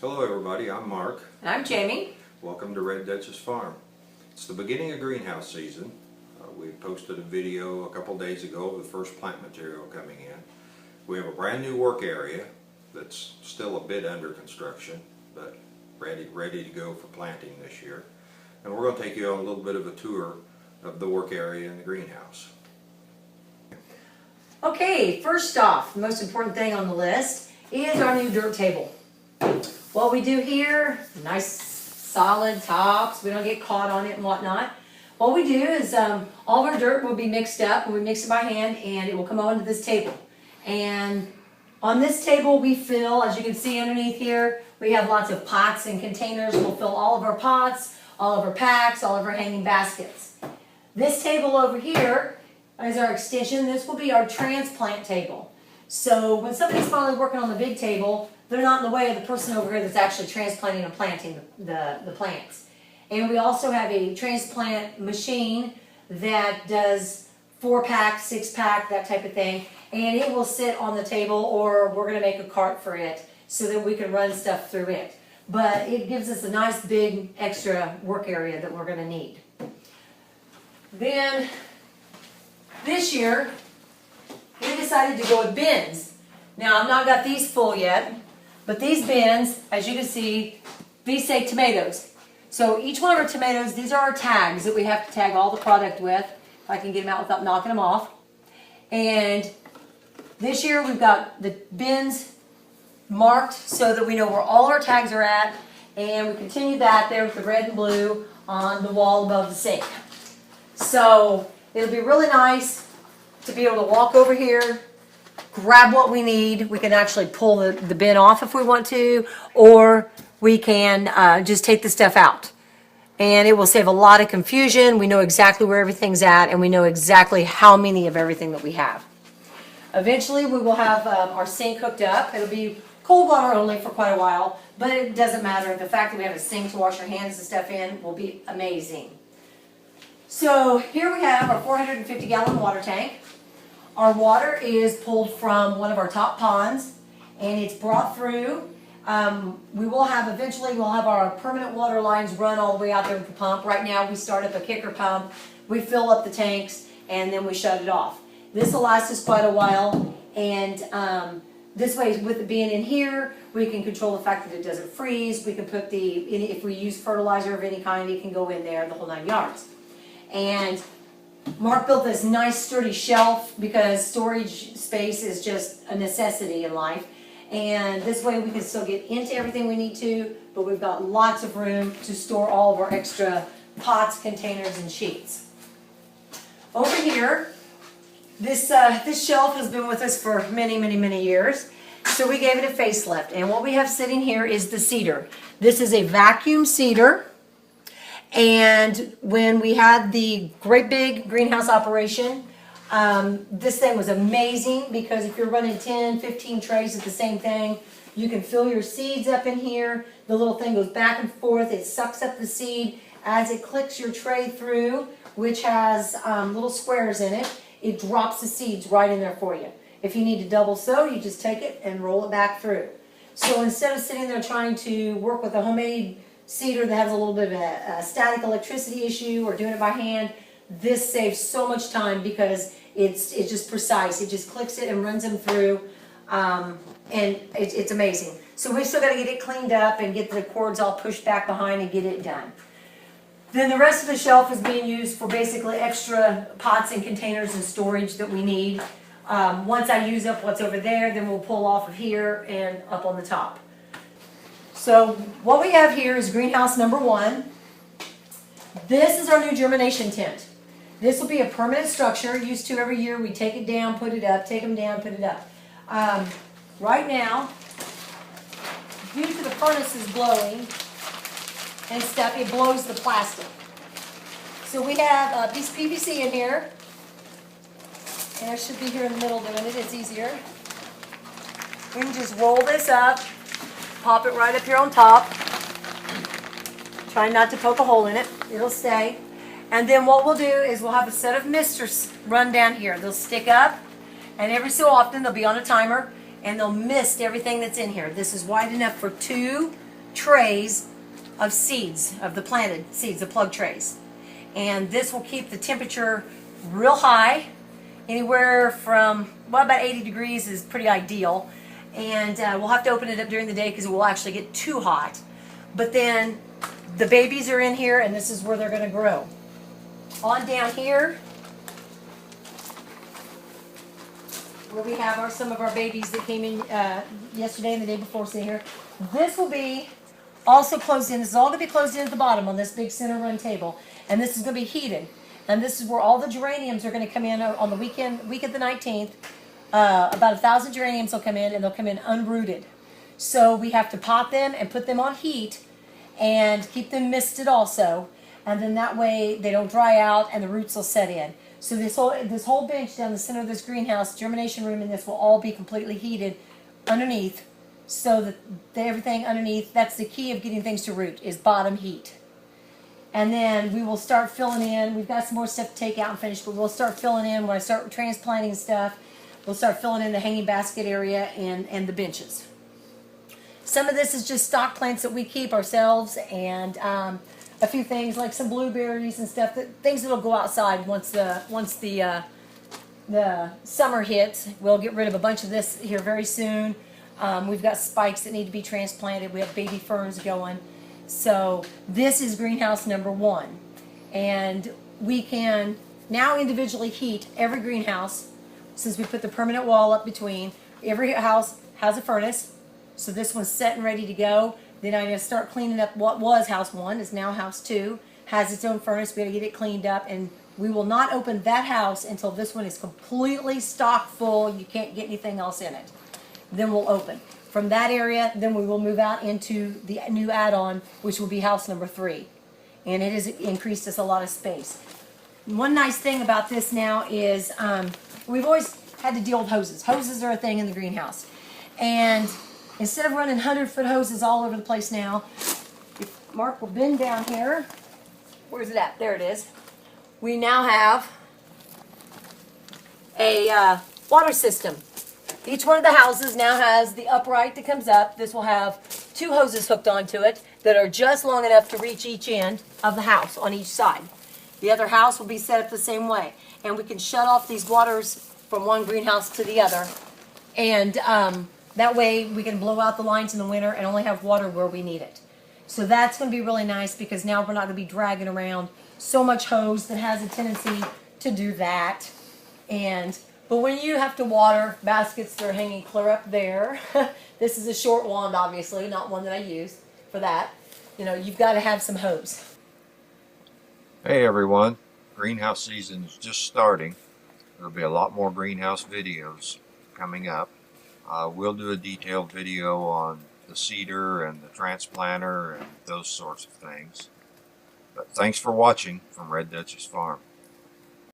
Hello everybody, I'm Mark. And I'm Jamie. Welcome to Red Duchess Farm. It's the beginning of greenhouse season. We posted a video a couple days ago of the first plant material coming in. We have a brand new work area that's still a bit under construction, but ready to go for planting this year. And we're going to take you on a little bit of a tour of the work area in the greenhouse. Okay, first off, the most important thing on the list is our new dirt table. What we do here, nice solid tops, we don't get caught on it and whatnot. What we do is all of our dirt will be mixed up, and we mix it by hand, and it will come onto this table. And on this table we fill, as you can see underneath here, we have lots of pots and containers. We'll fill all of our pots, all of our packs, all of our hanging baskets. This table over here is our extension. This will be our transplant table. So when somebody's finally working on the big table, they're not in the way of the person over here that's actually transplanting and planting the plants. And we also have a transplant machine that does 4-pack, 6-pack, that type of thing. And it will sit on the table, or we're going to make a cart for it so that we can run stuff through it. But it gives us a nice big extra work area that we're going to need. Then this year we decided to go with bins. Now I've not got these full yet, but these bins, as you can see, these say tomatoes. So each one of our tomatoes, these are our tags that we have to tag all the product with. If I can get them out without knocking them off. And this year we've got the bins marked so that we know where all our tags are at, and we continue that there with the red and blue on the wall above the sink. So it'll be really nice to be able to walk over here, grab what we need. We can actually pull the bin off if we want to, or we can just take the stuff out. And it will save a lot of confusion. We know exactly where everything's at, and we know exactly how many of everything that we have. Eventually we will have our sink hooked up. It'll be cold water only for quite a while, but it doesn't matter. The fact that we have a sink to wash our hands and stuff in will be amazing. So here we have our 450-gallon water tank. Our water is pulled from one of our top ponds, and it's brought through. Eventually we'll have our permanent water lines run all the way out there with the pump. Right now we start up a kicker pump, we fill up the tanks, and then we shut it off. This will last us quite a while, and this way, with it being in here, we can control the fact that it doesn't freeze. We can put if we use fertilizer of any kind, it can go in there, the whole 9 yards. And Mark built this nice sturdy shelf because storage space is just a necessity in life. And this way we can still get into everything we need to, but we've got lots of room to store all of our extra pots, containers, and sheets. Over here, this shelf has been with us for many, many, many years. So we gave it a facelift. And what we have sitting here is the seeder. This is a vacuum seeder. And when we had the great big greenhouse operation, this thing was amazing because if you're running 10, 15 trays of the same thing, you can fill your seeds up in here. The little thing goes back and forth. It sucks up the seed. As it clicks your tray through, which has little squares in it, it drops the seeds right in there for you. If you need to double sow, you just take it and roll it back through. So instead of sitting there trying to work with a homemade seeder that has a little bit of a static electricity issue or doing it by hand, this saves so much time because it's just precise. It just clicks it and runs them through, and it's amazing. So we've still got to get it cleaned up and get the cords all pushed back behind and get it done. Then the rest of the shelf is being used for basically extra pots and containers and storage that we need. Once I use up what's over there, then we'll pull off of here and up on the top. So what we have here is greenhouse number 1. This is our new germination tent. This will be a permanent structure, used to every year. We take it down, put it up, take them down, put it up. Right now, due to the furnaces blowing and stuff, it blows the plastic. So we have a piece of PVC in here, and it should be here in the middle doing it. It's easier. We can just roll this up, pop it right up here on top. Try not to poke a hole in it. It'll stay. And then what we'll do is we'll have a set of misters run down here. They'll stick up, and every so often they'll be on a timer, and they'll mist everything that's in here. This is wide enough for 2 trays of seeds, of the planted seeds, the plug trays. And this will keep the temperature real high, anywhere from, well, about 80 degrees is pretty ideal. And we'll have to open it up during the day because it will actually get too hot. But then the babies are in here, and this is where they're going to grow. On down here, where we have some of our babies that came in yesterday and the day before, see here. This will be also closed in. This is all going to be closed in at the bottom on this big center run table. And this is going to be heated. And this is where all the geraniums are going to come in on the week of the 19th. About 1,000 geraniums will come in, and they'll come in unrooted. So we have to pot them and put them on heat and keep them misted also. And then that way they don't dry out and the roots will set in. So this whole bench down the center of this greenhouse, germination room, and this will all be completely heated underneath, so that everything underneath, that's the key of getting things to root, is bottom heat. And then we will start filling in. We've got some more stuff to take out and finish, but we'll start filling in when I start transplanting stuff. We'll start filling in the hanging basket area and the benches. Some of this is just stock plants that we keep ourselves, and a few things like some blueberries and stuff, things that'll go outside once the summer hits. We'll get rid of a bunch of this here very soon. We've got spikes that need to be transplanted. We have baby ferns going. So this is greenhouse number 1. And we can now individually heat every greenhouse, since we put the permanent wall up between. Every house has a furnace. So this one's set and ready to go. Then I'm going to start cleaning up what was house 1, is now house 2. Has its own furnace. We got to get it cleaned up. And we will not open that house until this one is completely stock full. You can't get anything else in it. Then we'll open. From that area, then we will move out into the new add-on, which will be house number 3. And it has increased us a lot of space. One nice thing about this now is we've always had to deal with hoses. Hoses are a thing in the greenhouse. And instead of running 100-foot hoses all over the place now, if Mark will bend down here, where's it at? There it is. We now have a water system. Each one of the houses now has the upright that comes up. This will have 2 hoses hooked onto it that are just long enough to reach each end of the house on each side. The other house will be set up the same way. And we can shut off these waters from one greenhouse to the other. And that way we can blow out the lines in the winter and only have water where we need it. So that's going to be really nice, because now we're not going to be dragging around so much hose that has a tendency to do that. But when you have to water baskets that are hanging clear up there, this is a short wand, obviously, not one that I use for that. You know, you've got to have some hose. Hey everyone, greenhouse season is just starting. There'll be a lot more greenhouse videos coming up. We'll do a detailed video on the seeder and the transplanter and those sorts of things. But thanks for watching from Red Duchess Farm.